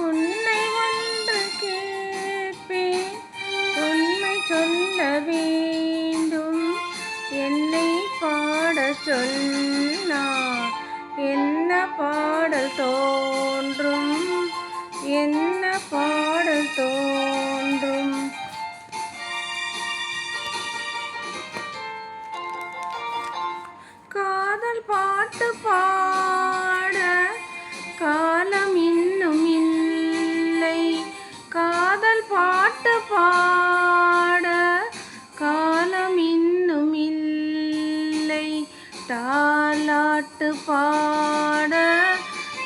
உன்னை ஒன்று கேட்பேன், உண்மை சொல்ல வேண்டும். என்னை பாடச் சொன்னார் என்ன பாடல் தோன்றும், என்ன பாடல் தோன்றும். காதல் பாட்டு பாட காலம் இன்னும் இல்லை. காதல் பாட்டு பாட காலம் இன்னும் இல்லை. தாலாட்டு பாட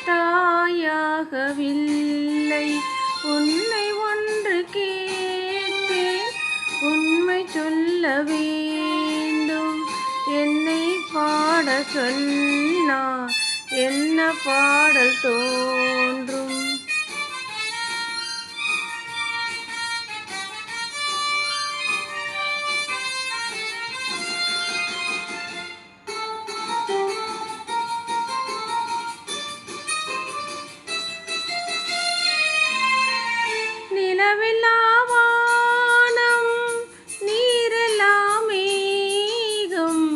தாயாகவில்லை. உன்னை ஒன்று கேட்டேன், உண்மை சொல்ல வேண்டும். என்னை பாடச் சொன்னார் என்ன பாடல் தோன்றும். நிலவில்லா வானம், நீரெல்லாம் மேகம்,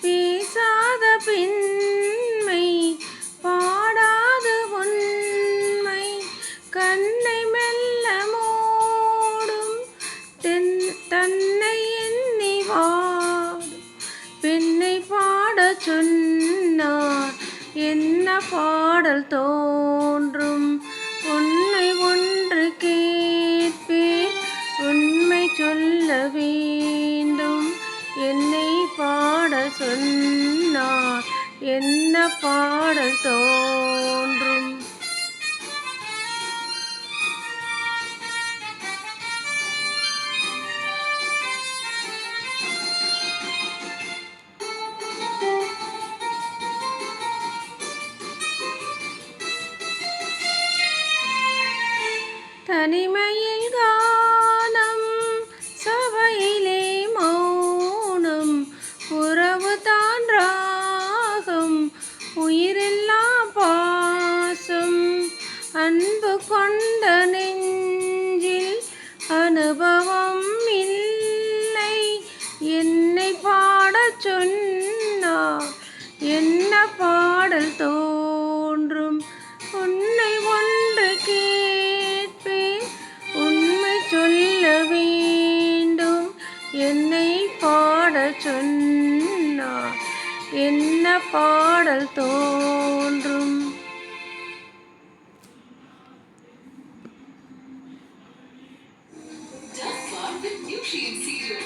பேசாத பெண்மை, பாடாது உண்மை. கண்ணை மெல்ல மூடும் தன்னை எண்ணி வாடும் பெண்ணை பாடச் சொன்னார் என்ன பாடல் தோன்றும். உன்னை ஒன்று கேட்பேன், உண்மை சொல்ல வேண்டும். என்னை பாடச் சொன்னார் என்ன பாடல் தோன்றும். தனிமையில் கானம், சபையிலே மௌனம், உறவு தான் ராகம், உயிரெல்லாம் பாசம். அன்பு கொண்ட நெஞ்சில் அனுபவம் இல்லை. என்னை பாடச் சொன்னார் என்ன பாடல் தோன்றும். உன்னை ஒன்று கேட்பேன், உண்மை சொல்ல வேண்டும். என்னை பாடச் சொன்னார் என்ன பாடல் தோன்றும். Just one with new shades cereal.